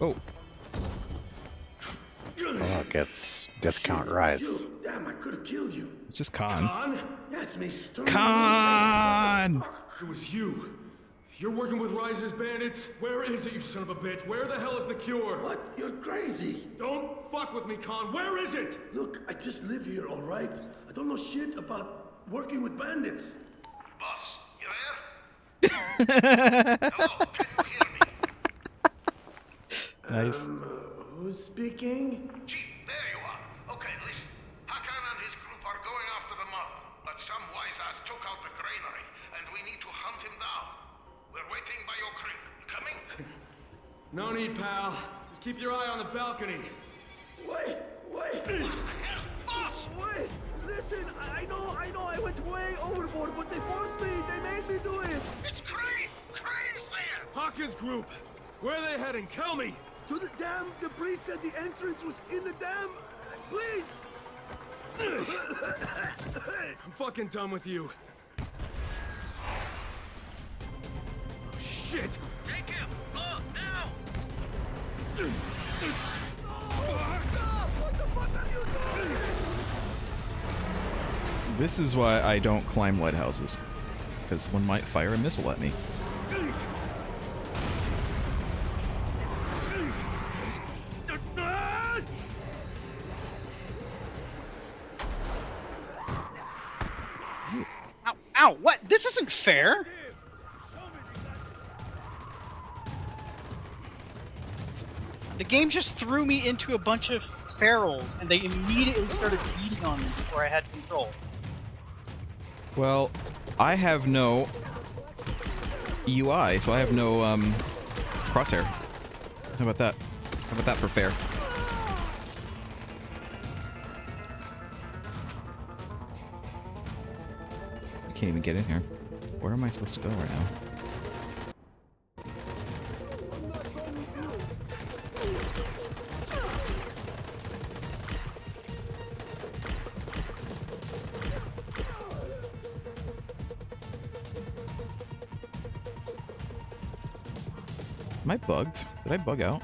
Oh. Oh, gets discount rise. Damn, I could have killed you. It's just Khan. Khan? That's me. Khan! It was you. You're working with Rise's bandits? Where is it, you son of a bitch? Where the hell is the cure? What? You're crazy. Don't fuck with me, Khan. Where is it? Look, I just live here, all right? I don't know shit about working with bandits. Boss, you there? Hello, can you hear me? Nice. Who's speaking? Chief, there you are. Okay, listen. Harran and his group are going after the mother, but some wise ass took out the granary, and we need to hunt him down. We're waiting by your crib. Coming? No need, pal. Just keep your eye on the balcony. Wait! What the hell? Boss! Wait! Listen, I know I went way overboard, but they forced me. They made me do it. It's Crane! Crane's there! Hawkins' group. Where are they heading? Tell me. To the dam. The priest said the entrance was in the dam. Please. I'm fucking done with you. Oh, shit. Take him! Oh, now! No! Stop! What the fuck are you doing? This is why I don't climb lighthouses. Because one might fire a missile at me. Ow, ow, what? This isn't fair! The game just threw me into a bunch of ferals, and they immediately started beating on me before I had control. Well, I have no UI, so I have no crosshair. How about that? How about that for fair? I can't even get in here. Where am I supposed to go right now? Am I bugged? Did I bug out?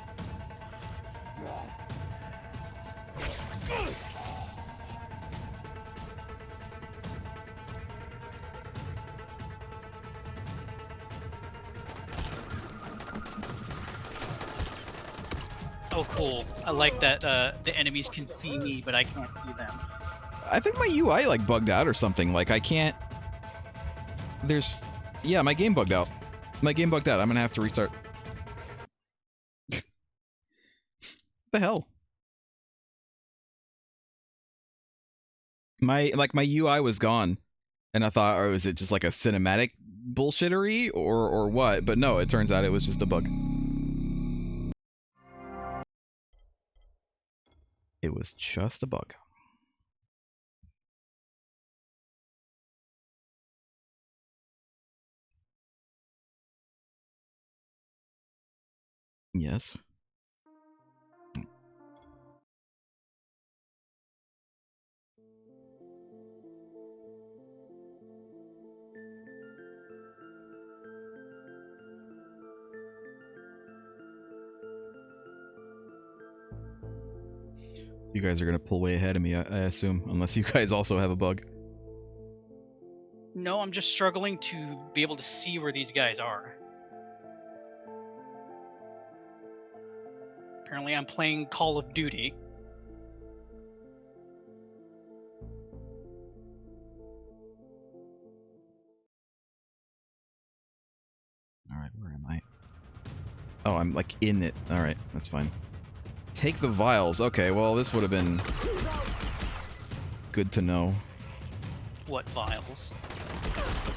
Oh, cool. I like that the enemies can see me, but I can't see them. I think my UI like bugged out or something. Like I can't. There's. Yeah, my game bugged out. My game bugged out. I'm gonna have to restart. The hell? My UI was gone, and I thought, or was it just like a cinematic bullshittery or what? But no, it turns out it was just a bug. It was just a bug. Yes. You guys are gonna pull way ahead of me, I assume, unless you guys also have a bug. No, I'm just struggling to be able to see where these guys are. Apparently I'm playing Call of Duty. Alright, where am I? Oh, I'm like in it. Alright, that's fine. Take the vials. Okay, well, this would have been good to know. What vials?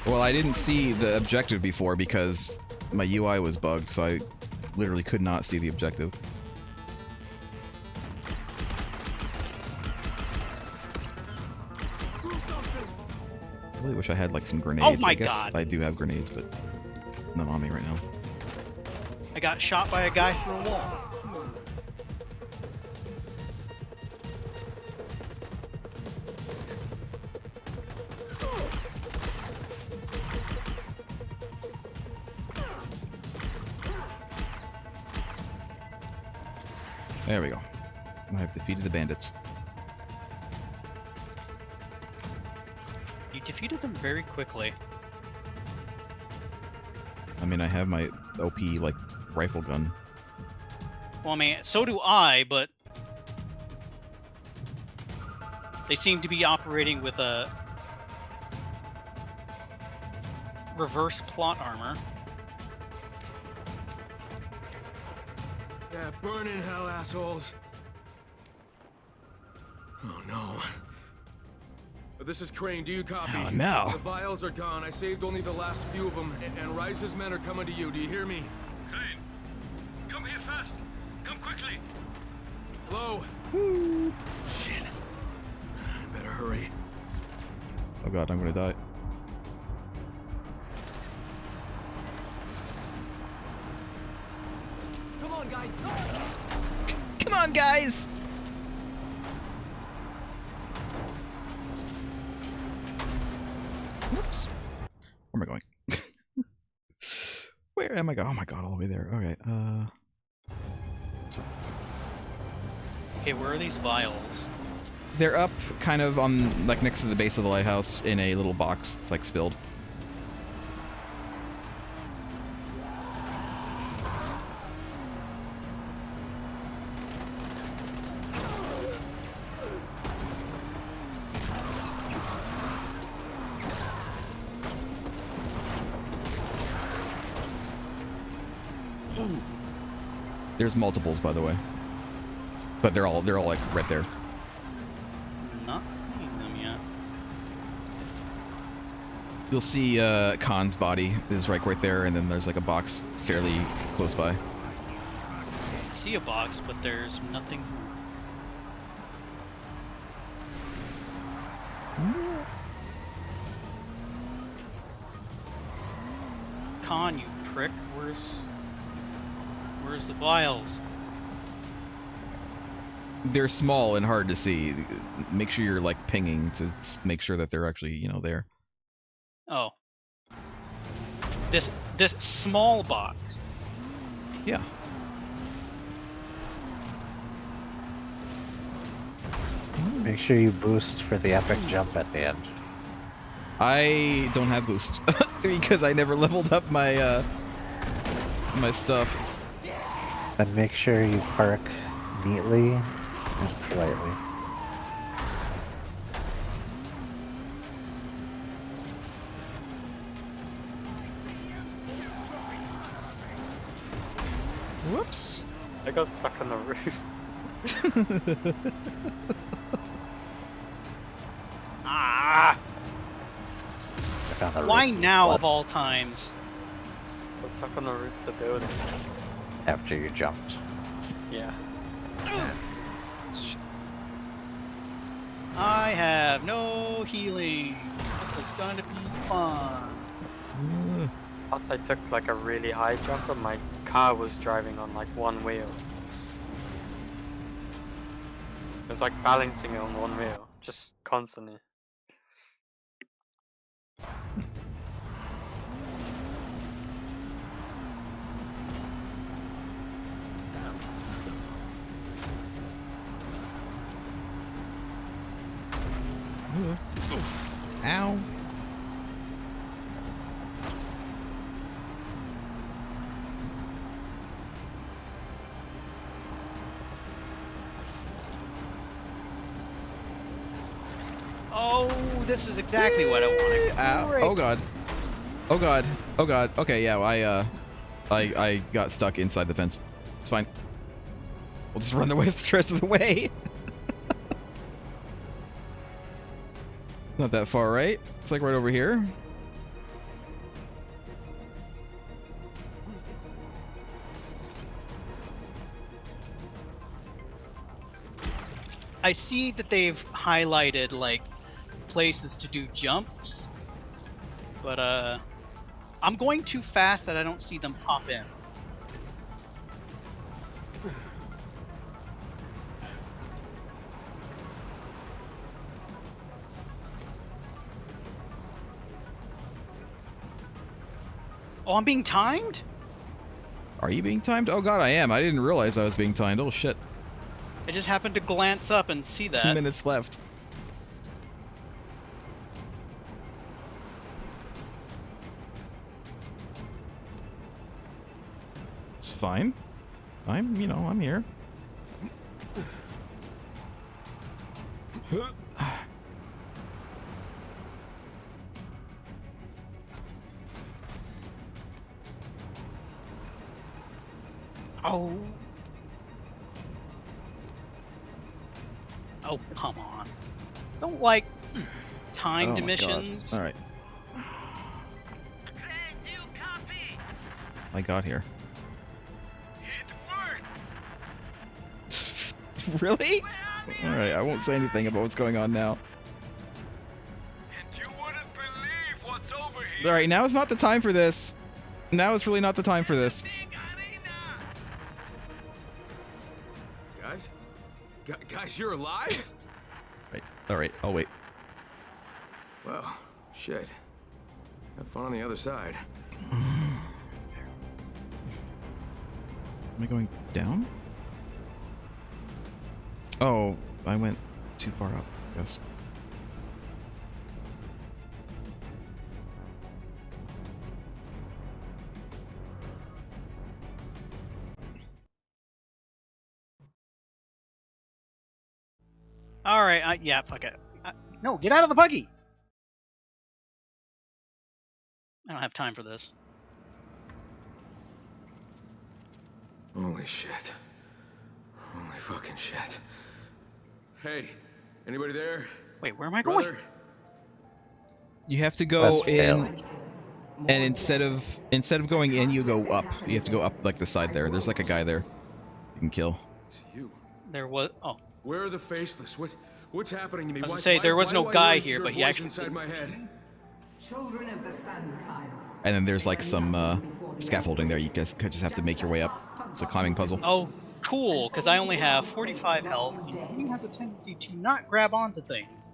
Well, I didn't see the objective before because my UI was bugged, so I literally could not see the objective. I really wish I had like some grenades. Oh my I guess God. I do have grenades, but none on me right now. I got shot by a guy through a wall. There we go. I have defeated the bandits. You defeated them very quickly. I mean, I have my OP, like, rifle gun. Well, I mean, so do I, but they seem to be operating with a reverse plot armor. Yeah, burn in hell, assholes. Oh no. This is Crane, do you copy? Oh, no. The vials are gone. I saved only the last few of them, and Rise's men are coming to you. Do you hear me? Crane, come here fast. Come quickly. Hello? Shit. I better hurry. Oh god, I'm gonna die. Come on, guys. Come on, guys! Whoops. Where am I going? Where am I going? Oh my god, all the way there. Okay, that's fine. Okay, where are these vials? They're up kind of on, like, next to the base of the lighthouse in a little box. It's, like, spilled. There's multiples, by the way, but they're all like right there. Not seeing them yet. You'll see Khan's body is right there, and then there's like a box fairly close by. I see a box, but there's nothing. Khan, you prick! Where's the vials? They're small and hard to see. Make sure you're like pinging to make sure that they're actually, you know, there. Oh. This small box. Yeah. Make sure you boost for the epic jump at the end. I don't have boost because I never leveled up my my stuff. And make sure you park neatly and politely. Whoops. I got stuck on the roof. Ah! I found the Why roof now spot of all times? I got stuck on the roof of the building. after you jumped. Yeah. I have no healing. This is going to be fun. Plus I took like a really high jump and my car was driving on like one wheel. It was like balancing it on one wheel, just constantly. Ow. Oh, this is exactly what I wanted. Ow. Oh god. Oh god. Oh god. Okay, yeah, well, I got stuck inside the fence. It's fine. We'll just run the rest of the way. Not that far, right? It's like right over here. I see that they've highlighted like places to do jumps, but I'm going too fast that I don't see them pop in. Oh, I'm being timed? Are you being timed? Oh god, I am. I didn't realize I was being timed. Oh shit. I just happened to glance up and see that. 2 minutes left. It's fine. I'm here. Oh. Oh, come on. Don't like timed missions. All right. I got here. Really? All right. I won't say anything about what's going on now. All right. Now is not the time for this. Now is really not the time for this. Guys, you're alive? Right. All right. I'll wait. Well, shit. Have fun on the other side. Am I going down? Oh, I went too far up, I guess. All right, yeah, fuck it. No, get out of the buggy. I don't have time for this. Holy shit. Holy fucking shit. Hey, anybody there? Wait, where am I going? Brother? You have to go That's in, failed. and instead of going in, you go up. You have to go up like the side there. There's like a guy there you can kill. It's you. There was. Oh, Where are the faceless? What's happening to me? I was gonna say there was no guy here, but he actually inside my did. head. Children of the sun, Kyle. And then there's like some scaffolding there. You guys just have to make your way up. It's a climbing puzzle. Oh, cool, because I only have 45 health. And he has a tendency to not grab onto things.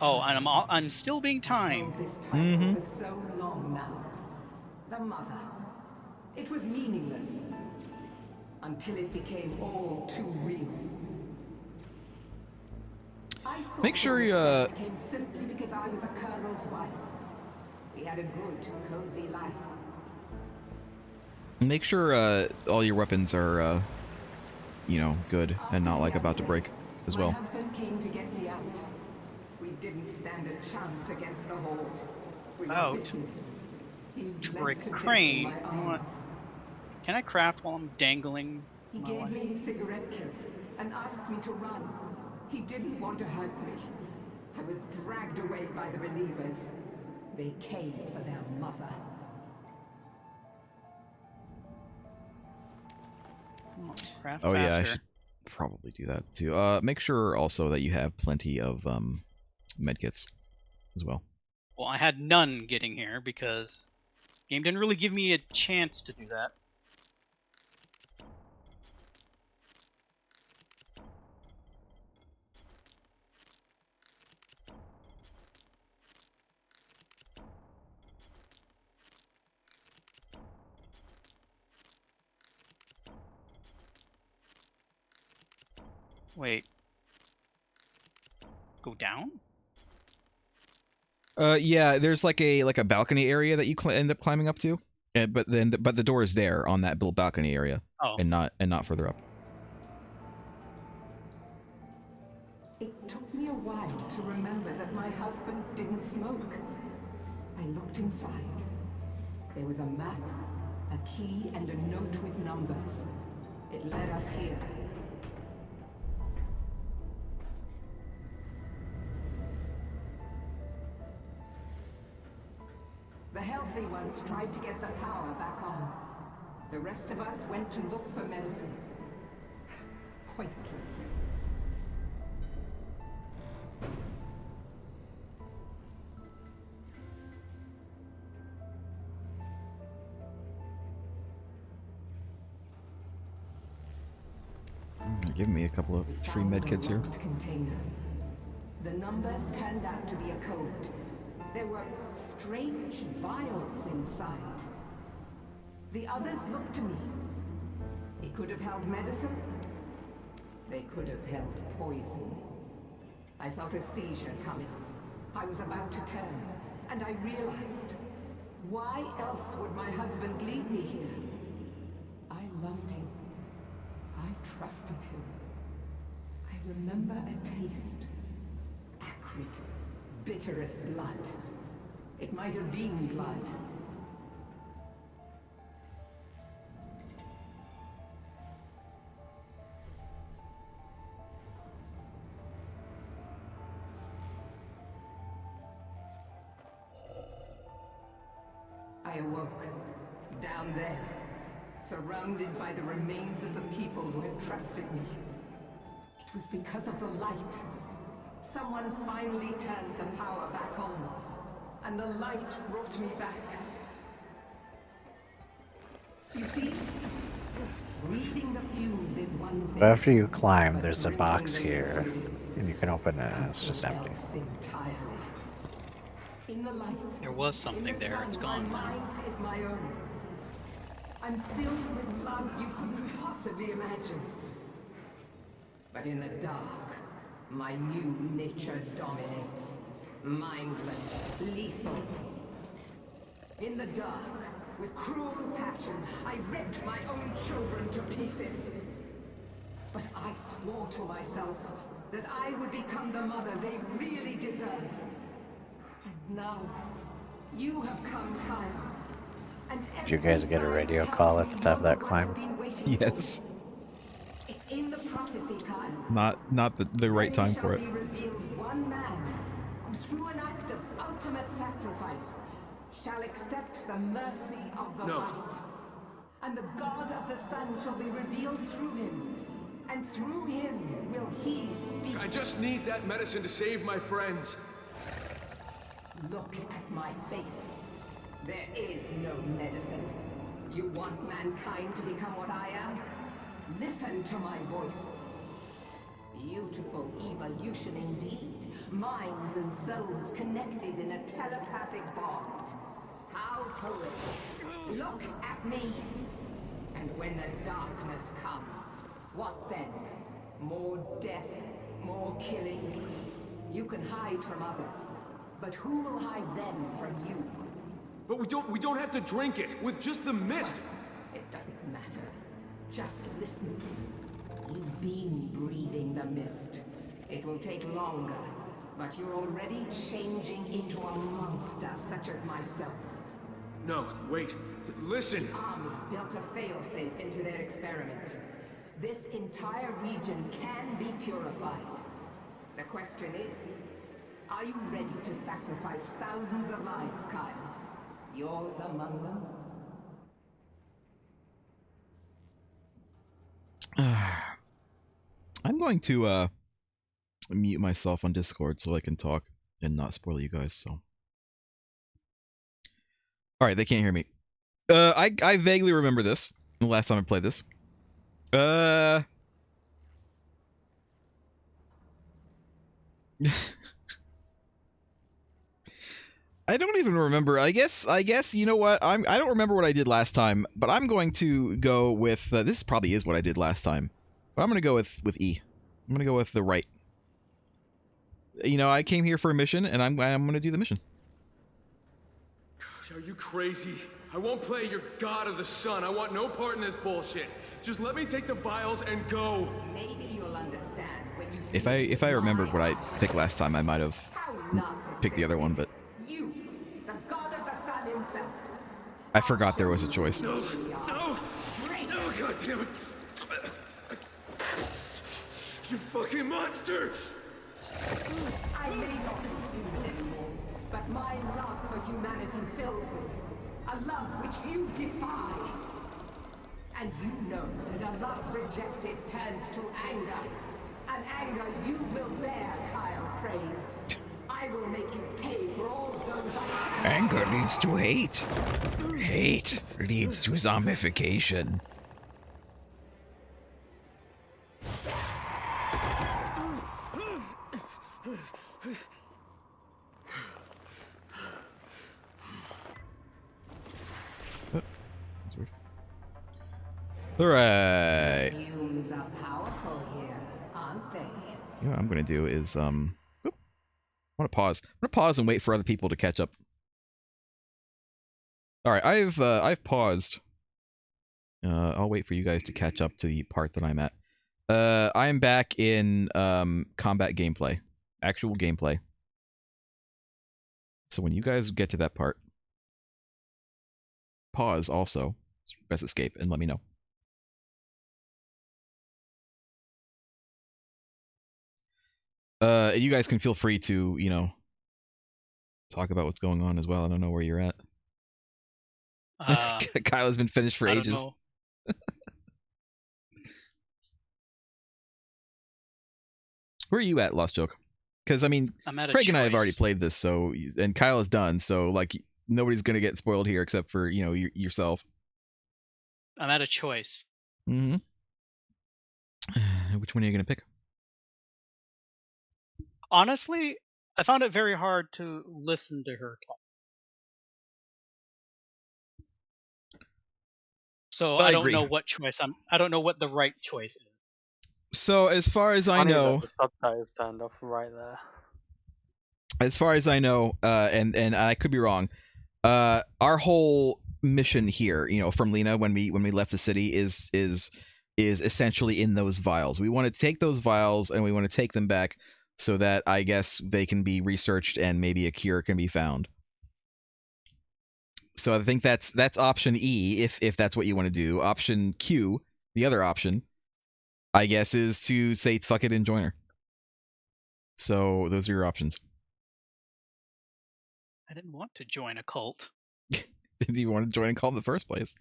Oh, and I'm still being timed. This title for so long now. The mother. It was meaningless until it became all too real. I thought Make sure the you, respect came simply because I was a colonel's wife. We had a good, cozy life. Make sure all your weapons are, good and not like about to break as well. My husband came to get me out. We didn't stand a chance against the Horde. We were Oh, bitten. He bled break to death in crane. my You know what? arms. Can I craft while I'm dangling? He my gave life? me his cigarette case and asked me to run. He didn't want to hurt me. I was dragged away by the relievers. They came for their mother. Craft Oh yeah, I faster. should probably do that too. Make sure also that you have plenty of medkits as well. Well, I had none getting here because game didn't really give me a chance to do that. Wait. Go down? Yeah, there's like a balcony area that you end up climbing up to, but the door is there on that little balcony area, Oh. and not further up. It took me a while to remember that my husband didn't smoke. I looked inside. There was a map, a key, and a note with numbers. It led us here. The healthy ones tried to get the power back on. The rest of us went to look for medicine. Pointless. for giving me a couple of free medkits here. Container. The numbers turned out to be a code. There were strange vials inside. The others looked to me. It could have held medicine. They could have held poison. I felt a seizure coming. I was about to turn, and I realized, why else would my husband lead me here? I loved him. I trusted him. I remember a taste. Acrid, bitterest blood. It might have been blood. I awoke, down there, surrounded by the remains of the people who had trusted me. It was because of the light. Someone finally turned the power back on, and the light brought me back. You see, breathing the fumes is one thing. But after you climb, there's a box here, and you can open it, and it's just empty. In the light, There was something there. It's gone my now. mind is my own. I'm filled with love you couldn't possibly imagine. But in the dark, my new nature dominates. Mindless, lethal. In the dark, with cruel passion, I ripped my own children to pieces. But I swore to myself that I would become the mother they really deserve. And now, you have come, Kyle. And Did you guys get a radio call at the top of that climb? Yes. It's in the prophecy, Kyle. Not the right time for it. There shall be revealed one man who, through an act of ultimate sacrifice, shall accept the mercy of the light. And the God of the sun shall be revealed through him. And through him will he speak. I just need that medicine to save my friends. Look at my face. There is no medicine. You want mankind to become what I am? Listen to my voice. Beautiful evolution indeed. Minds and souls connected in a telepathic bond. How poetic. Look at me. And when the darkness comes, what then? More death, more killing. You can hide from others, but who will hide them from you? But we don't have to drink it with just the mist. It doesn't matter. Just listen. You've been breathing the mist. It will take longer, but you're already changing into a monster such as myself. No, wait. Listen. Army built a failsafe into their experiment. This entire region can be purified. The question is, are you ready to sacrifice thousands of lives, Kyle? Yours among them? I'm going to mute myself on Discord so I can talk and not spoil you guys. So, all right, they can't hear me. I vaguely remember this. The last time I played this. I don't even remember. I guess you know what? I don't remember what I did last time, but I'm going to go with this probably is what I did last time. But I'm going to go with E. I'm going to go with the right. You know, I came here for a mission and I'm going to do the mission. Gosh, are you crazy? I won't play your god of the sun. I want no part in this bullshit. Just let me take the vials and go. Maybe you'll understand when you see If I remembered what I picked last time, I might have picked the other one, but you, the god of the sun himself. I forgot there was a choice. No, no, no, god damn it. You fucking monster! I may not be human anymore, but my love for humanity fills me. A love which you defy. And you know that a love rejected turns to anger. An anger you will bear, Kyle Crane. I will make you pay for all those I Anger leads to hate. Hate leads to zombification. That's weird. All right. Fumes are powerful here, aren't they? You know what I'm gonna do is I want to pause. I'm gonna pause and wait for other people to catch up. All right, I've paused. I'll wait for you guys to catch up to the part that I'm at. I am back in combat gameplay, actual gameplay. So when you guys get to that part, pause also, press escape, and let me know. You guys can feel free to, you know, talk about what's going on as well. I don't know where you're at. Kyle has been finished for ages. Know. Where are you at, Lost Joke? Because I mean, Craig and I have already played this, so and Kyle is done, so like nobody's gonna get spoiled here except for yourself. I'm at a choice. Mm-hmm. Which one are you gonna pick? Honestly, I found it very hard to listen to her talk. So I don't know what choice I don't know what the right choice is. So as far as I know, the subtitles turned off right there. As far as I know, and I could be wrong, our whole mission here, you know, from Lena when we left the city is essentially in those vials. We want to take those vials and we want to take them back so that I guess they can be researched and maybe a cure can be found. So I think that's option E if that's what you want to do. Option Q, the other option, I guess, is to say fuck it and join her. So those are your options. I didn't want to join a cult. Did you want to join a cult in the first place?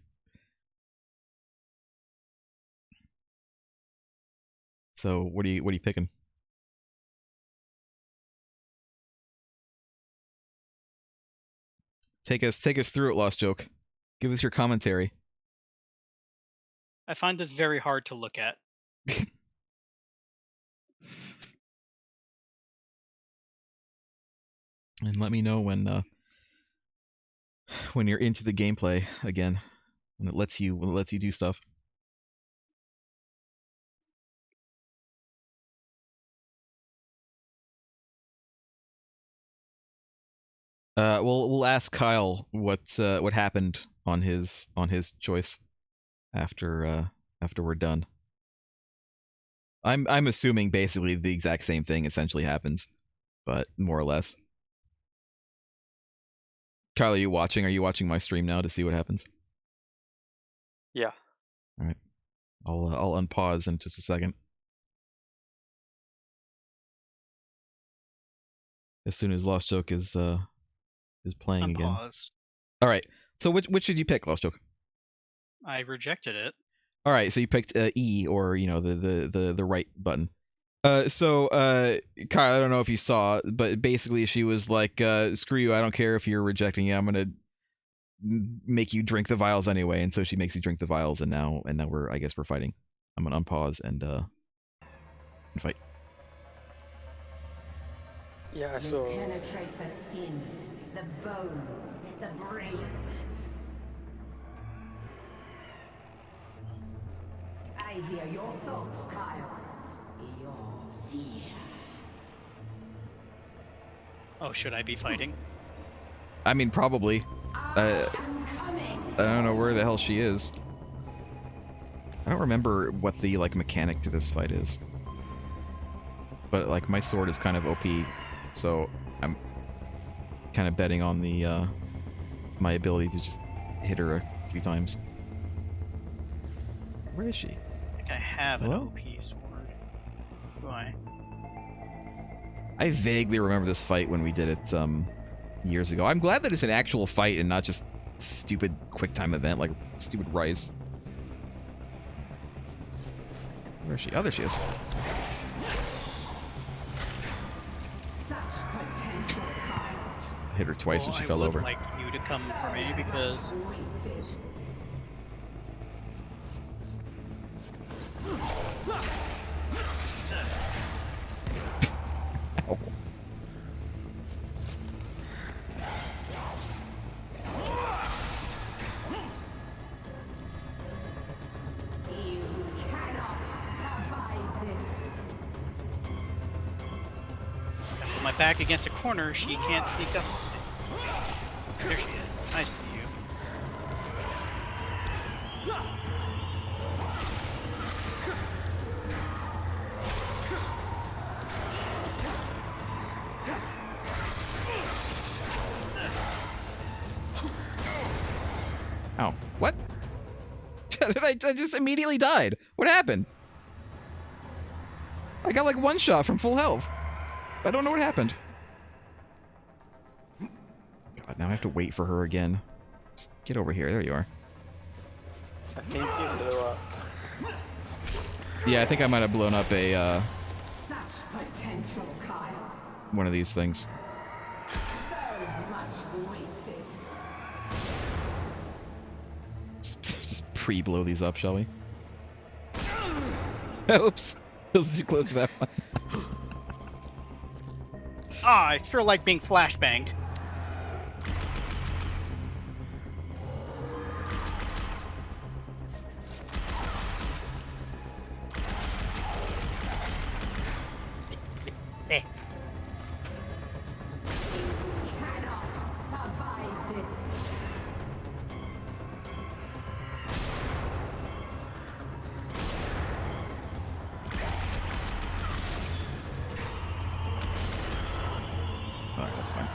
So what are you picking? Take us through it, Lost Joke. Give us your commentary. I find this very hard to look at. And let me know when you're into the gameplay again, when it lets you do stuff. We'll ask Kyle what happened on his choice after we're done. I'm assuming basically the exact same thing essentially happens, but more or less. Kyle, are you watching? Are you watching my stream now to see what happens? Yeah. All right. I'll unpause in just a second. As soon as Lost Joke is playing again. Unpaused. All right. So which did you pick, Lost Joke? I rejected it. All right. So you picked E, or you know the right button. So Kyle, I don't know if you saw, but basically she was like, "Screw you! I don't care if you're rejecting it. I'm gonna make you drink the vials anyway." And so she makes you drink the vials, and now I guess we're fighting. I'm gonna unpause and fight. Yeah, They so penetrate the skin, the bones, the brain. I hear your thoughts, Kyle. Your fear. Oh, should I be fighting? I mean, probably. I'm coming. I don't know where the hell she is. I don't remember what the like mechanic to this fight is. But like my sword is kind of OP, so I'm kind of betting on the my ability to just hit her a few times. Where is she? I think I have an Hello? OP sword. Do I? I vaguely remember this fight when we did it years ago. I'm glad that it's an actual fight and not just stupid QuickTime event like stupid Rice. Where is she? Oh, there she is. Such potential, Kyle. Hit her twice when she fell over. I would like you to come for me because Wasted. Ow. my back against a corner, she can't sneak up. There she is. I see you. Ow. What? I just immediately died. What happened? I got like one shot from full health. I don't know what happened. God, now I have to wait for her again. Just get over here. There you are. I think you blew up. Yeah, I think I might have blown up a, Such potential, Kyle. one of these things. So much wasted. Just pre-blow these up, shall we? Oops. It was too close to that one. Ah, I feel like being flashbanged. Cannot survive this. Alright, that's fine.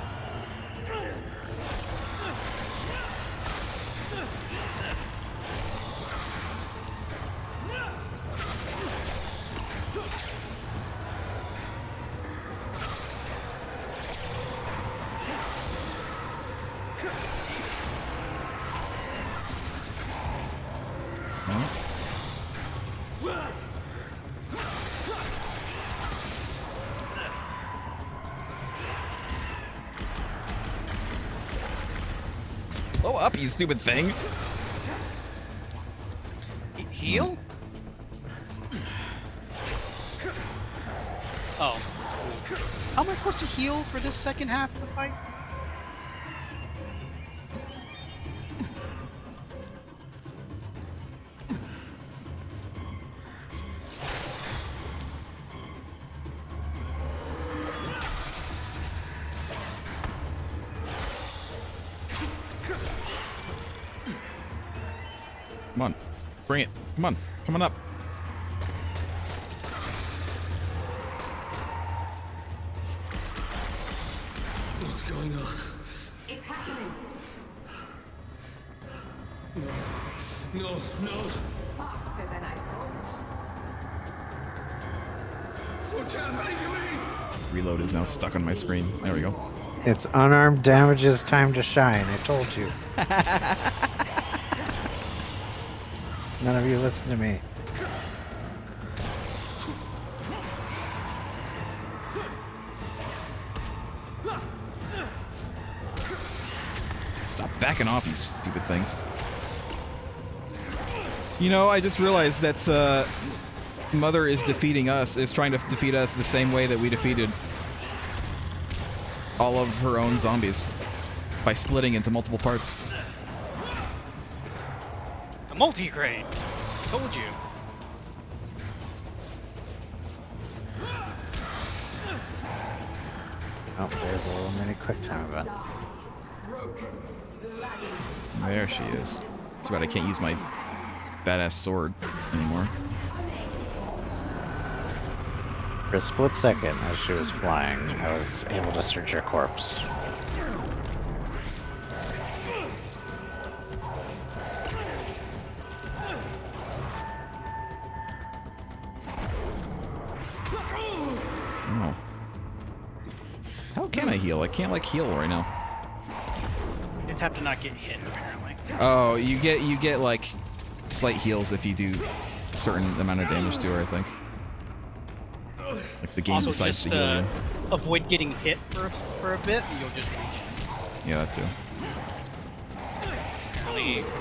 Blow up, you stupid thing! Heal? Oh. How am I supposed to heal for this second half of the fight? Come on. Bring it. Come on. Come on up. What's going on? It's happening. No. Faster than I thought. What's happening to me? Reload is now stuck on my screen. There we go. It's unarmed damage's time to shine. I told you. None of you listen to me. Stop backing off, you stupid things. You know, I just realized that Mother is defeating us, is trying to defeat us the same way that we defeated all of her own zombies. By splitting into multiple parts. A multi-grade. Told you. Oh, there's a little mini quick time event. There she is. Too bad I can't use my badass sword anymore. For a split second, as she was flying, I was able to search her corpse. Oh. How can I heal? I can't like heal right now. You have to not get hit, apparently. Oh, you get like slight heals if you do a certain amount of damage to her, I think. Like the game Also, decides just to heal you. avoid getting hit for a bit, and you'll just regen. Yeah, that too.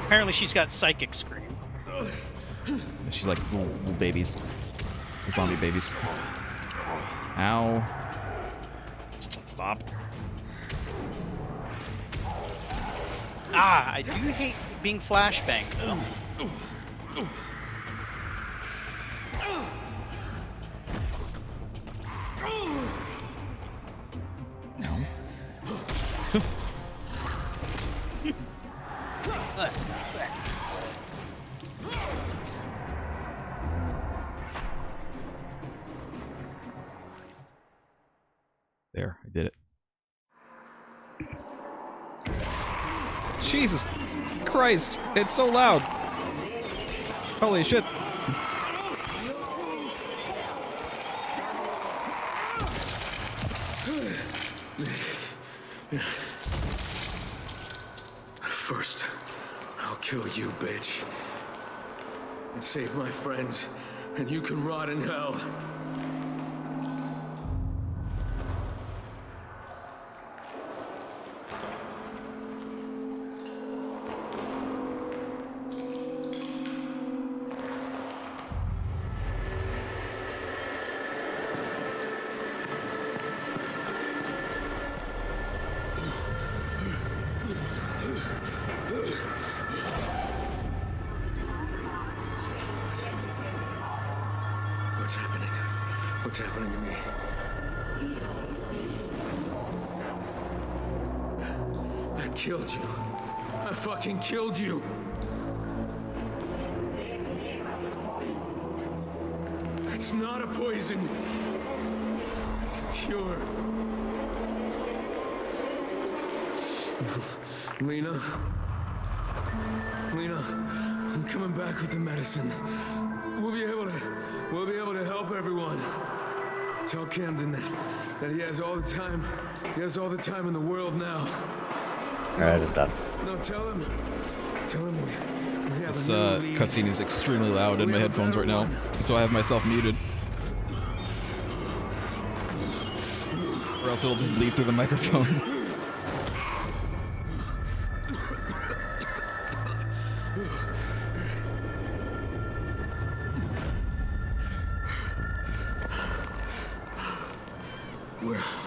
Apparently she's got psychic scream. She's like little babies. Zombie babies. Ow. Stop. Ah, I do hate being flashbanged, though. There, I did it. Jesus Christ, it's so loud. Holy shit. First, I'll kill you, bitch. And save my friends, and you can rot in hell. What's happening? What's happening to me? I killed you. I fucking killed you. It's not a poison. It's a cure. Lena, I'm coming back with the medicine. We'll be able to help everyone. Tell Camden that he has all the time. He has all the time in the world now. Alright, I'm done. No, tell him we have This a new lead. cutscene is extremely loud in my headphones right now. That's why I have myself muted. Or else it'll just bleed through the microphone.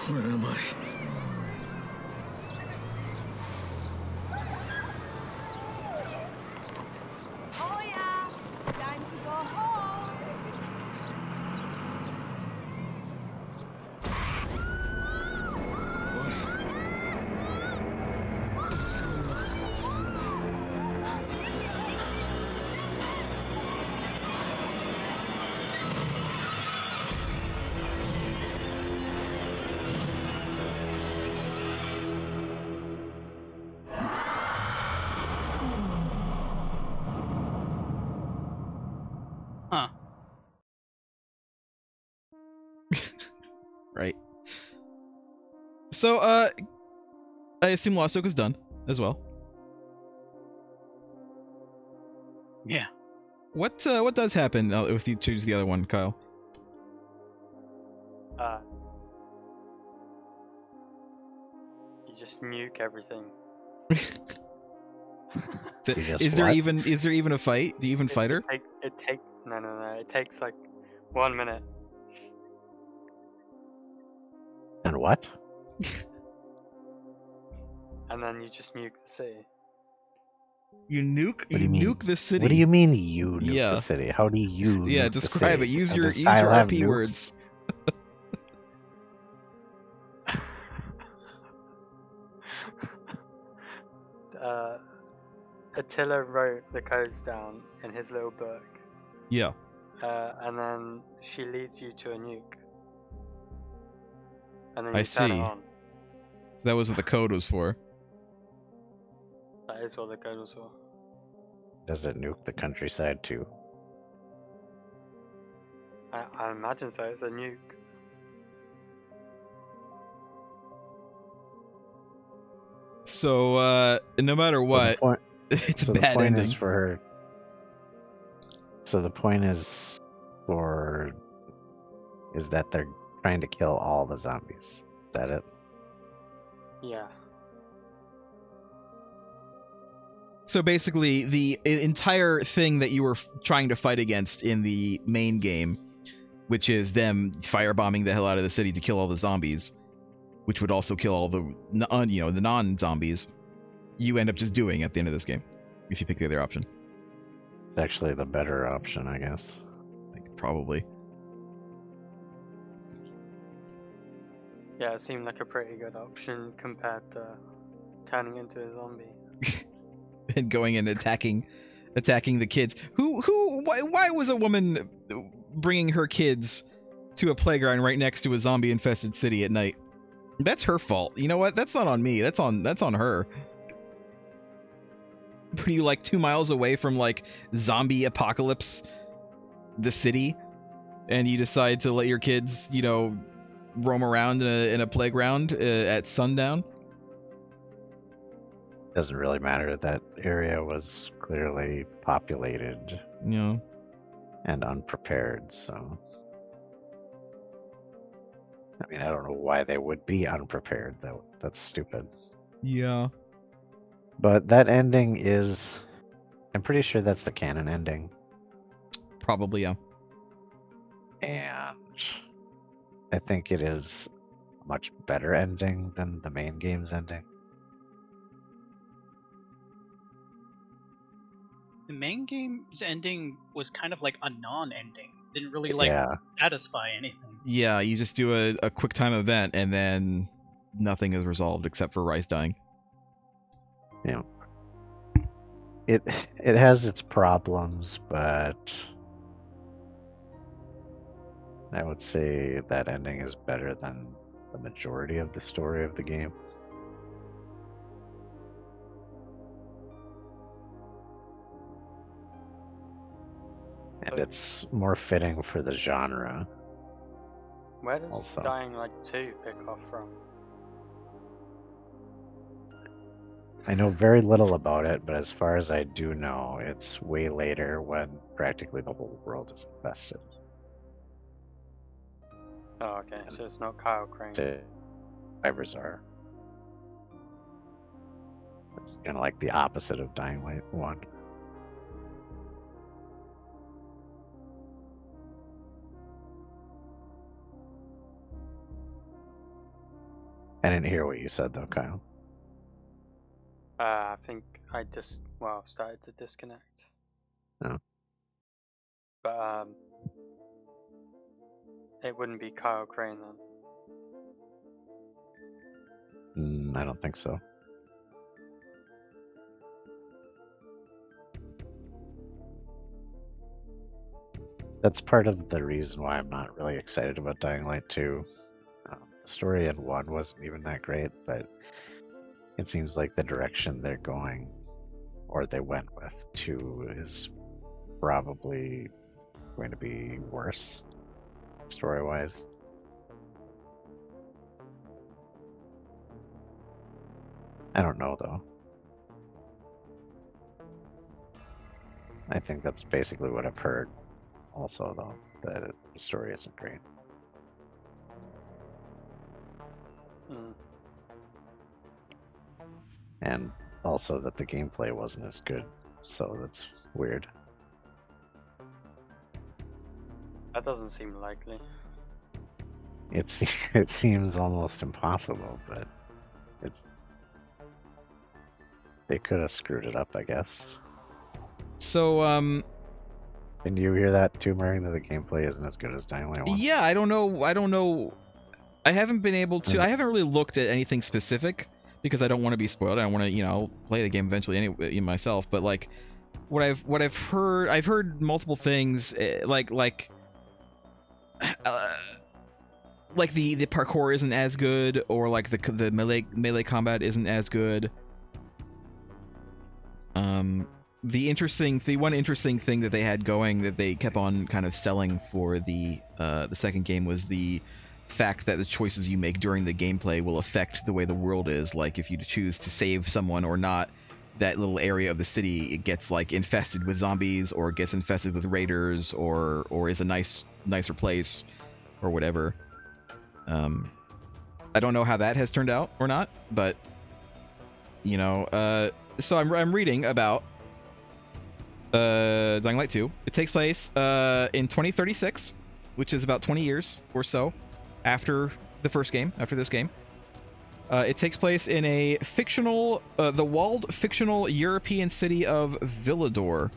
Where am I? Oh yeah, time to go home. What? What's going on? Huh. Right. So, I assume Lost Oak is done as well. Yeah. What does happen if you choose the other one, Kyle? You just nuke everything. Is there even a fight? Do you even fight her? No. It takes like 1 minute. And what? And then you just nuke the city. You nuke? What do you mean? Nuke the city? What do you mean you nuke Yeah. the city? How do you Yeah, nuke describe the it. city? Use Does your Kyle have RP nukes? words. Attila wrote the codes down in his little book. Yeah. And then she leads you to a nuke. And then I you turn it see. on. So that was what the code was for. That is what the code was for. Does it nuke the countryside too? I imagine so. It's a nuke. So, no matter what, it's a bad ending. Is for her. So the point is that they're trying to kill all the zombies. Is that it? Yeah. So basically, the entire thing that you were trying to fight against in the main game, which is them firebombing the hell out of the city to kill all the zombies, which would also kill all the the non-zombies, you end up just doing at the end of this game, if you pick the other option. It's actually the better option, I guess. Like, probably. Yeah, it seemed like a pretty good option compared to turning into a zombie. and going and attacking the kids. Why was a woman bringing her kids to a playground right next to a zombie infested city at night? That's her fault. You know what? That's not on me. That's on her. Putting you like 2 miles away from like zombie apocalypse, the city, and you decide to let your kids, you know, roam around in a playground at sundown. Doesn't really matter. That area was clearly populated, Yeah. and unprepared. So, I mean, I don't know why they would be unprepared. That's stupid. Yeah. But that ending is, I'm pretty sure that's the canon ending. Probably, yeah. And I think it is a much better ending than the main game's ending. The main game's ending was kind of like a non-ending. Didn't really satisfy anything. Yeah, you just do a quick time event and then nothing is resolved except for Rice dying. Yeah. It has its problems, but I would say that ending is better than the majority of the story of the game. And it's more fitting for the genre. Where does Also. Dying Light 2 pick off from? I know very little about it, but as far as I do know, it's way later when practically the whole world is infested. Oh, okay, so it's not Kyle Crane. Survivors are. It's kind of like the opposite of Dying Light 1. I didn't hear what you said though, Kyle. I think I just, started to disconnect. Oh. But, it wouldn't be Kyle Crane then. I don't think so. That's part of the reason why I'm not really excited about Dying Light 2. The story in 1 wasn't even that great, but it seems like the direction they're going, or they went with 2, is probably going to be worse, story-wise. I don't know, though. I think that's basically what I've heard also, though, that the story isn't great. And also that the gameplay wasn't as good, so that's weird. That doesn't seem likely. It seems almost impossible, but they could have screwed it up, I guess. So, Didn't you hear that too, Mergrim, that the gameplay isn't as good as Dying Light 1? yeah, I don't know. I haven't been able to. I haven't really looked at anything specific because I don't want to be spoiled. I want to, you know, play the game eventually anyway myself. But like, what I've heard multiple things like the parkour isn't as good, or like the melee combat isn't as good. The one interesting thing that they had going that they kept on kind of selling for the second game was the fact that the choices you make during the gameplay will affect the way the world is. Like if you choose to save someone or not, that little area of the city, it gets like infested with zombies, or gets infested with raiders, or is a nicer place, or whatever. I don't know how that has turned out or not, but you know, so I'm reading about Dying Light 2. It takes place in 2036, which is about 20 years or so after this game. It takes place in a fictional, the walled fictional European city of Villador.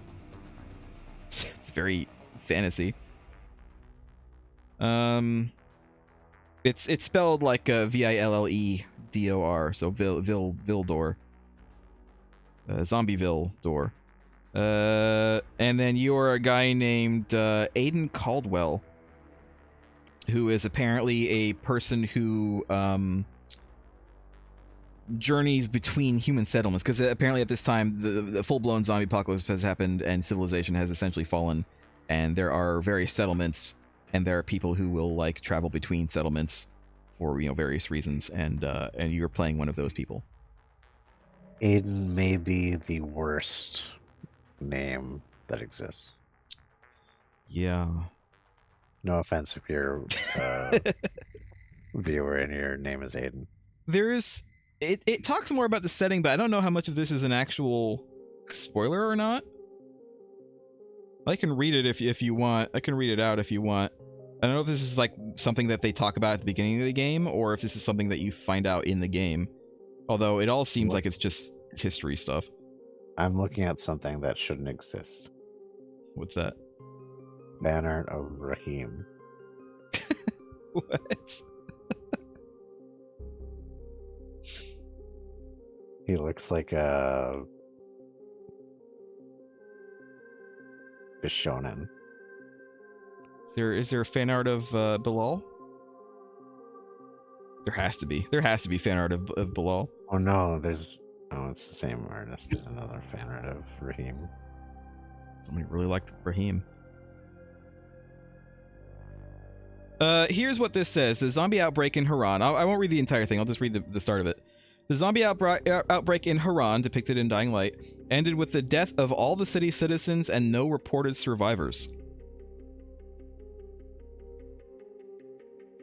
It's very fantasy. It's spelled like Villedor, so Vildor. Zombieville door. And then you're a guy named Aiden Caldwell, who is apparently a person who journeys between human settlements, because apparently at this time the full-blown zombie apocalypse has happened and civilization has essentially fallen, and there are various settlements, and there are people who will like travel between settlements for various reasons, and you're playing one of those people. Aiden may be the worst name that exists. Yeah. No offense if you're a viewer and your name is Aiden. There's it talks more about the setting, but I don't know how much of this is an actual spoiler or not. I can read it if you want. I can read it out if you want. I don't know if this is like something that they talk about at the beginning of the game, or if this is something that you find out in the game. Although it all seems like it's just history stuff. I'm looking at something that shouldn't exist. What's that? Fan art of Raheem. What? He looks like a shonen. Is there a fan art of Bilal? There has to be. There has to be fan art of Bilal. Oh no, it's the same artist. There's another fan art of Raheem. Somebody really liked Raheem. Here's what this says. The zombie outbreak in Harran. I won't read the entire thing. I'll just read the start of it. The zombie outbreak in Harran, depicted in Dying Light, ended with the death of all the city's citizens and no reported survivors.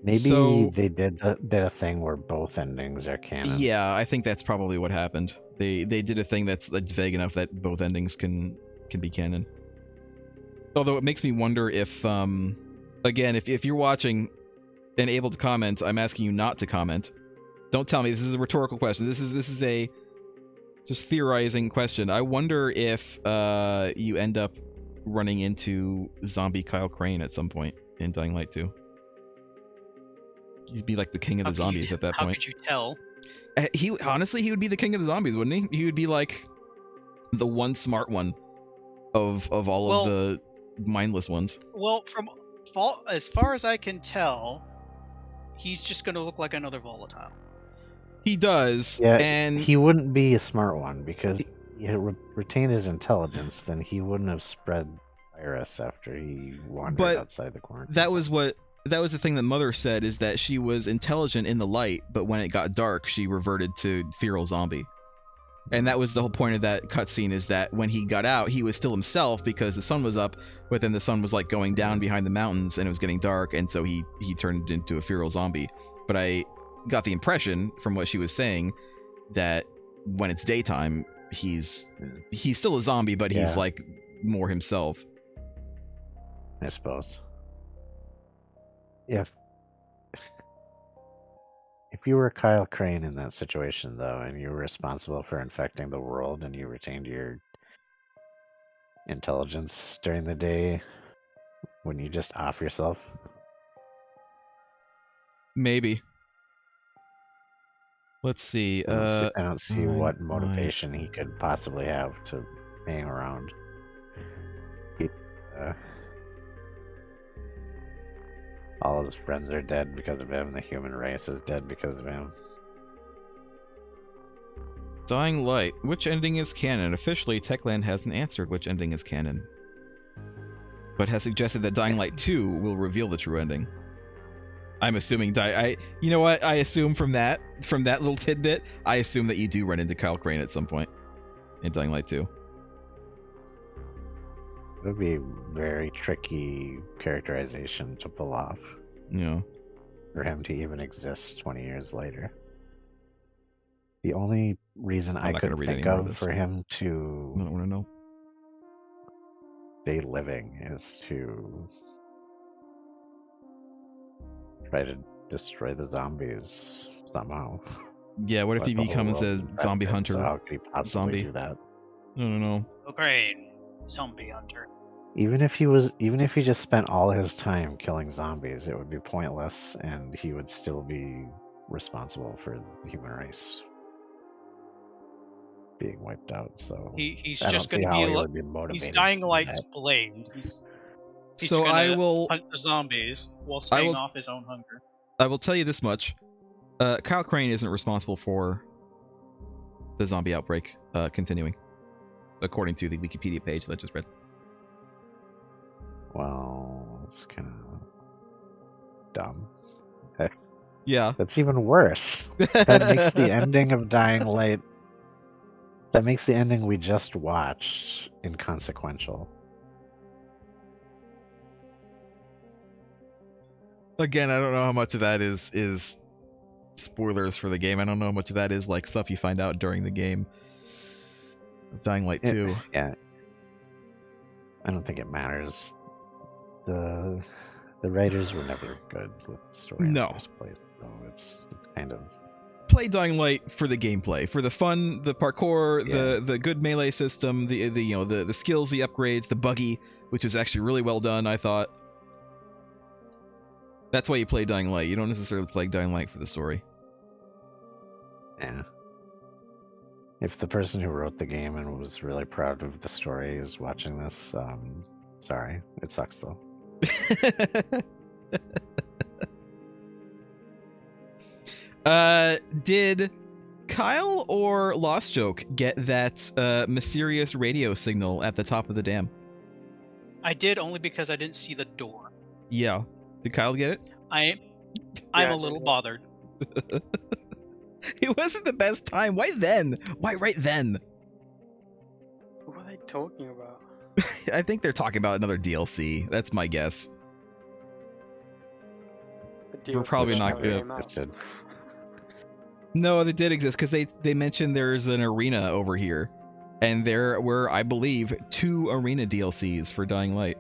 Maybe they did a thing where both endings are canon. Yeah, I think that's probably what happened. They did a thing that's vague enough that both endings can be canon. Although it makes me wonder if, again, if you're watching and able to comment, I'm asking you not to comment. Don't tell me. This is a rhetorical question. This is a just theorizing question. I wonder if you end up running into zombie Kyle Crane at some point in Dying Light 2. He'd be like the king of the zombies at that point. How could you tell? Honestly, he would be the king of the zombies, wouldn't he? He would be like the one smart one of all of the mindless ones. Well, as far as I can tell, he's just going to look like another volatile. He does, Yeah, and he wouldn't be a smart one because he retained his intelligence. Then he wouldn't have spread virus after he wandered outside the quarantine. That was the thing that Mother said, is that she was intelligent in the light, but when it got dark, she reverted to feral zombie. And that was the whole point of that cutscene, is that when he got out, he was still himself because the sun was up, but then the sun was like going down behind the mountains and it was getting dark, and so he turned into a feral zombie. But I got the impression from what she was saying that when it's daytime, he's still a zombie, but he's like more himself. I suppose. If you were Kyle Crane in that situation, though, and you were responsible for infecting the world and you retained your intelligence during the day, wouldn't you just off yourself? Maybe. Let's see. I don't see what motivation he could possibly have to hang around. All of his friends are dead because of him. The human race is dead because of him. Dying Light. Which ending is canon? Officially, Techland hasn't answered which ending is canon, but has suggested that Dying Light 2 will reveal the true ending. I'm assuming you know what? I assume from that little tidbit, I assume that you do run into Kyle Crane at some point in Dying Light 2. It would be very tricky characterization to pull off. Yeah. For him to even exist 20 years later. The only reason I could think of for him to I don't want to know. stay living is to try to destroy the zombies somehow. Yeah, what if he becomes a zombie hunter? So how could he possibly do that? I don't know. Oh, great. Zombie hunter. Even if he just spent all his time killing zombies, it would be pointless, and he would still be responsible for the human race being wiped out. So He's I just don't see gonna how be he like would be motivated. he's Dying to do Light's that. blamed. He's So gonna I will hunt the zombies while I staying will off his own hunger. I will tell you this much. Kyle Crane isn't responsible for the zombie outbreak continuing, according to the Wikipedia page that I just read. Well, it's kind of dumb. Yeah. That's even worse. That makes the ending of Dying Light. That makes the ending we just watched inconsequential. Again, I don't know how much of that is spoilers for the game. I don't know how much of that is like stuff you find out during the game. Dying Light 2. Yeah. I don't think it matters. The writers were never good with the story in the first place, so it's kind of Play Dying Light for the gameplay, for the fun, the parkour, the good melee system, the skills, the upgrades, the buggy, which is actually really well done, I thought. That's why you play Dying Light. You don't necessarily play Dying Light for the story. Yeah. If the person who wrote the game and was really proud of the story is watching this, sorry, it sucks though. Did Kyle or Lost Joke get that mysterious radio signal at the top of the dam? I did only because I didn't see the door. Yeah. Did Kyle get it? I'm a little bothered. It wasn't the best time. Why then? Why right then? What are they talking about? I think they're talking about another DLC. That's my guess. We're probably not gonna. No, they did exist because they mentioned there's an arena over here, and there were, I believe, 2 arena DLCs for Dying Light.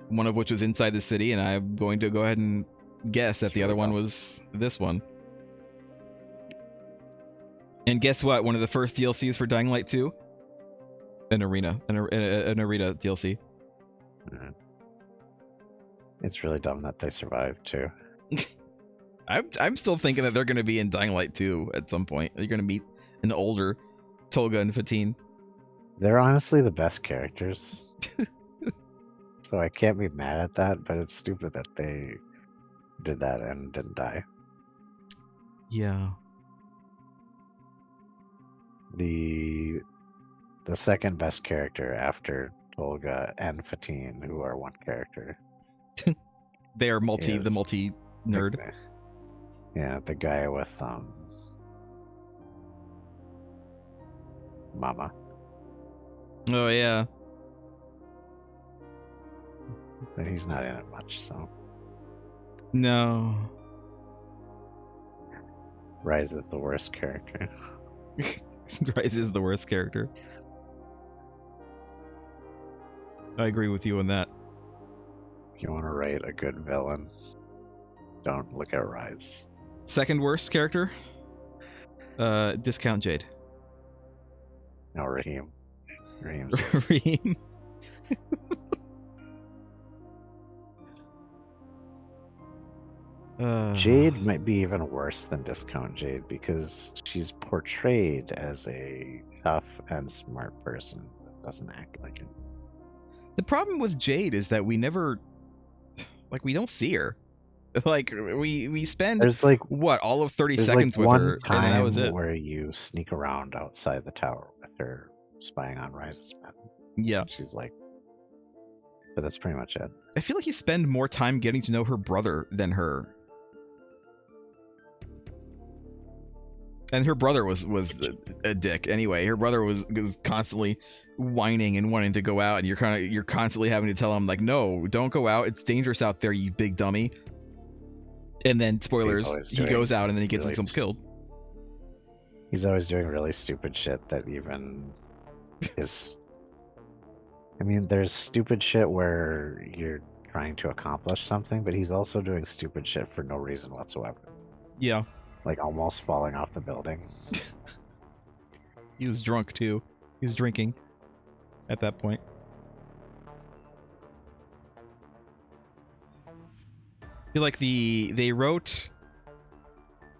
One of which was inside the city, and I'm going to go ahead and guess that the other one was this one. And guess what? One of the first DLCs for Dying Light 2? An arena DLC. It's really dumb that they survived too. I'm still thinking that they're going to be in Dying Light 2 at some point. You're going to meet an older Tolga and Fatine. They're honestly the best characters. So I can't be mad at that, but it's stupid that they did that and didn't die. Yeah. The second best character after Tolga and Fatine, who are one character. They are the multi nerd. Yeah, the guy with Mama. Oh yeah. But he's not in it much, so. No. Rise is the worst character. Rise is the worst character. I agree with you on that. If you want to write a good villain, don't look at Rise. Second worst character? Discount Jade. No, Raheem. Raheem. Jade might be even worse than Discount Jade because she's portrayed as a tough and smart person that doesn't act like it. The problem with Jade is that we never, we don't see her. Like we spend all of 30 seconds with her, and that was it. Where you sneak around outside the tower with her spying on Rise's men. Yeah, and she's like, but that's pretty much it. I feel like you spend more time getting to know her brother than her. And her brother was a dick anyway. Her brother was constantly whining and wanting to go out, and you're constantly having to tell him like, no, don't go out. It's dangerous out there, you big dummy. And then spoilers, he goes out and then he gets himself killed. He's always doing really stupid shit that even is. I mean, there's stupid shit where you're trying to accomplish something, but he's also doing stupid shit for no reason whatsoever. Yeah. Like almost falling off the building. He was drunk too. He was drinking at that point. I feel like they wrote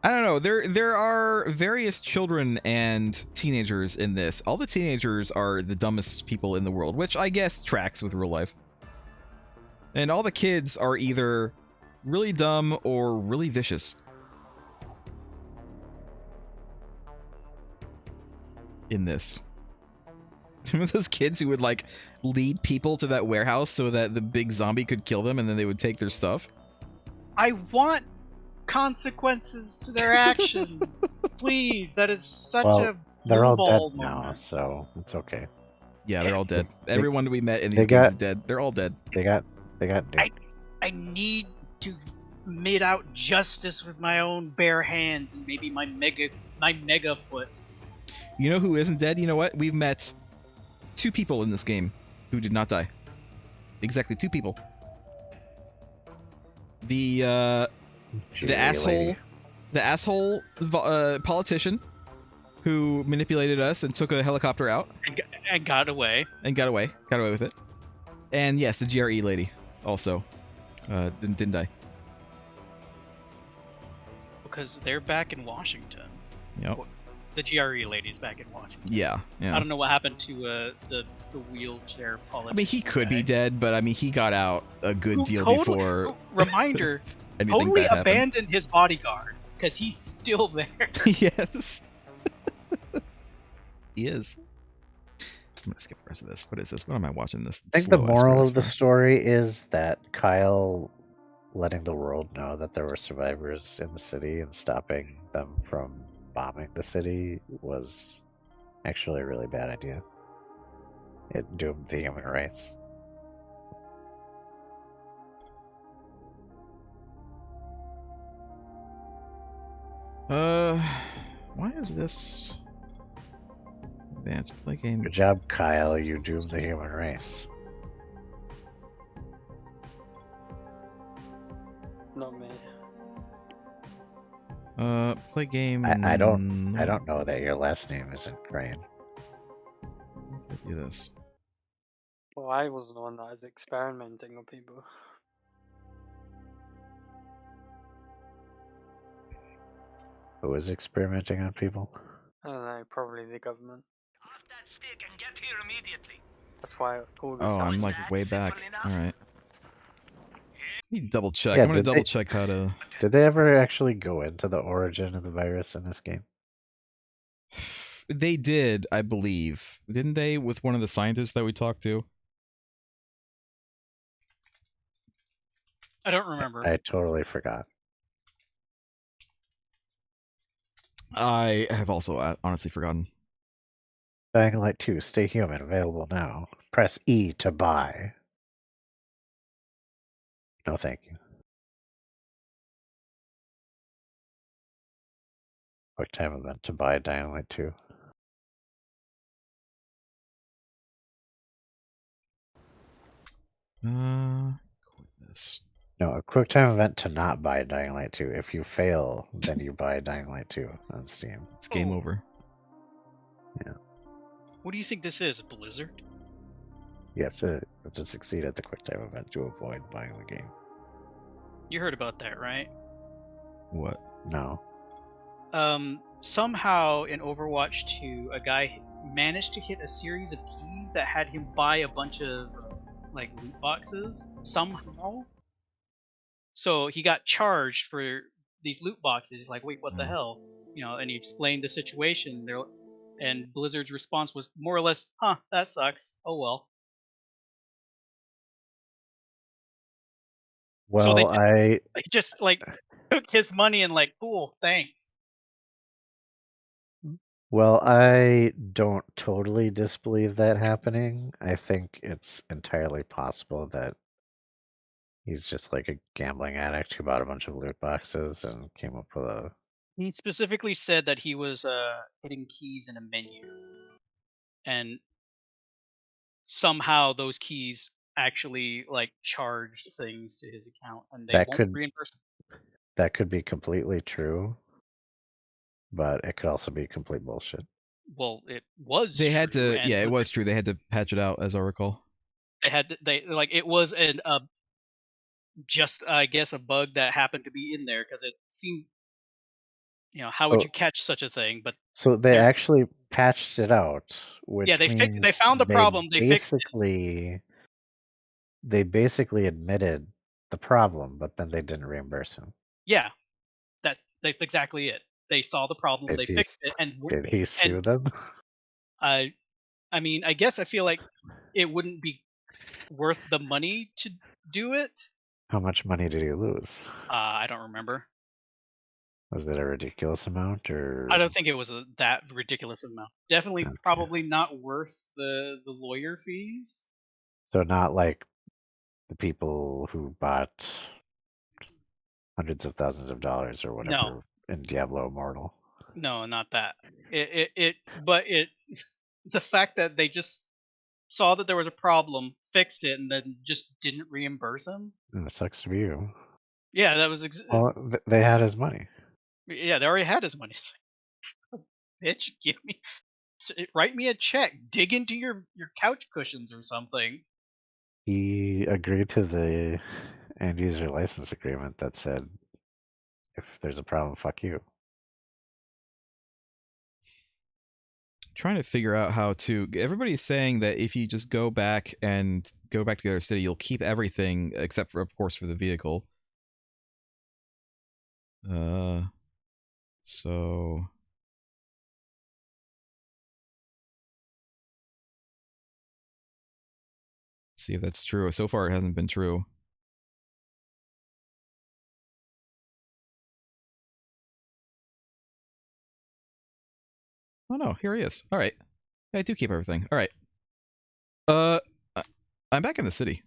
I don't know. There are various children and teenagers in this. All the teenagers are the dumbest people in the world, which I guess tracks with real life. And all the kids are either really dumb or really vicious. In this. Remember those kids who would like lead people to that warehouse so that the big zombie could kill them and then they would take their stuff? I want consequences to their actions. Please, that is such a They're all dead ball now, moment. so it's okay. Yeah, they're all dead. They- Everyone we met in they these games got- is dead. They're all dead. They got nuked. I need to mete out justice with my own bare hands and maybe my mega foot. You know who isn't dead? You know what? We've met 2 people in this game who did not die. Exactly 2 people. The asshole, politician who manipulated us and took a helicopter out And got away. and got away with it. And yes, the GRE lady also didn't die. Because they're back in Washington. Yep. The GRE lady's back in Washington. Yeah. I don't know what happened to the wheelchair politician. I mean, he could be guy. dead, but I mean, he got out a good Who deal totally- before Reminder, anything totally bad happened. abandoned his bodyguard because he's still there. Yes. He is. I'm gonna skip the rest of this. What is this? What am I watching this? I think the slow-ass moral graphics of the for? story is that Kyle letting the world know that there were survivors in the city and stopping them from bombing the city was actually a really bad idea. It doomed the human race. Why is this advanced play game? Good job, Kyle. You doomed the human race. Not me. Play game. I don't know that your last name isn't Crane. Do this. Well, I was the one that was experimenting on people. Who was experimenting on people? I don't know, probably the government. Off that stick and get here immediately. That's why all this. Oh, I'm like way back. All right. Let me double check. Yeah, I'm gonna did they- double check how to. Did they ever actually go into the origin of the virus in this game? They did, I believe, didn't they? With one of the scientists that we talked to. I don't remember. I totally forgot. I have also honestly forgotten. Dying Light 2, Stay Human, available now. Press E to buy. No, thank you. Quick time event to buy Dying Light 2. Quit this. No, a quick time event to not buy Dying Light 2. If you fail, then you buy Dying Light 2 on Steam. It's game Oh. over. What do you think this is, Blizzard? You have to succeed at the quick time event to avoid buying the game. You heard about that, right? What? No. Somehow in Overwatch 2, a guy managed to hit a series of keys that had him buy a bunch of like loot boxes somehow. So he got charged for these loot boxes. He's like, wait, what the hell? You know, and he explained the situation. And Blizzard's response was more or less, huh, that sucks. Oh well. Well, So they I just like took his money and like, cool, thanks. don't totally disbelieve that happening. I think it's entirely possible that he's just like a gambling addict who bought a bunch of loot boxes and came up with a. He specifically said that he was hitting keys in a menu, and somehow those keys actually like charged things to his account, and they That won't could- reimburse him. That could be completely true, but it could also be complete bullshit. Well, it was. They had true, to. and Yeah, it Blizzard- was true. They had to patch it out, as I recall. They had to, they like it was an just I guess a bug that happened to be in there because it seemed how would Oh. you catch such a thing? But So they Yeah. actually patched it out, which yeah, they means found the problem, they fixed it. they basically admitted the problem, but then they didn't reimburse him. Yeah, that's exactly it. They saw the problem, Did they he fixed it, did he sue them? I mean, I guess I feel like it wouldn't be worth the money to do it. How much money did he lose? I don't remember. Was it a ridiculous amount or I don't think it was that ridiculous amount. Definitely, Okay. probably not worth the lawyer fees. So not like the people who bought hundreds of thousands of dollars or No, whatever in Diablo Immortal. no, not that. But the fact that they just saw that there was a problem, fixed it, and then just didn't reimburse him. And it sucks to be you. Yeah, that was Well, they had his money. yeah. They already had his money. Bitch, give me, write me a check. Dig into your couch cushions or something. He agreed to the end user license agreement that said, if there's a problem, fuck you. Trying to figure out how to. Everybody's saying that if you just go back to the other city, you'll keep everything except for, of course, for the vehicle. So see if that's true. So far, it hasn't been true. Oh no, here he is. All right, I do keep everything. All right. I'm back in the city.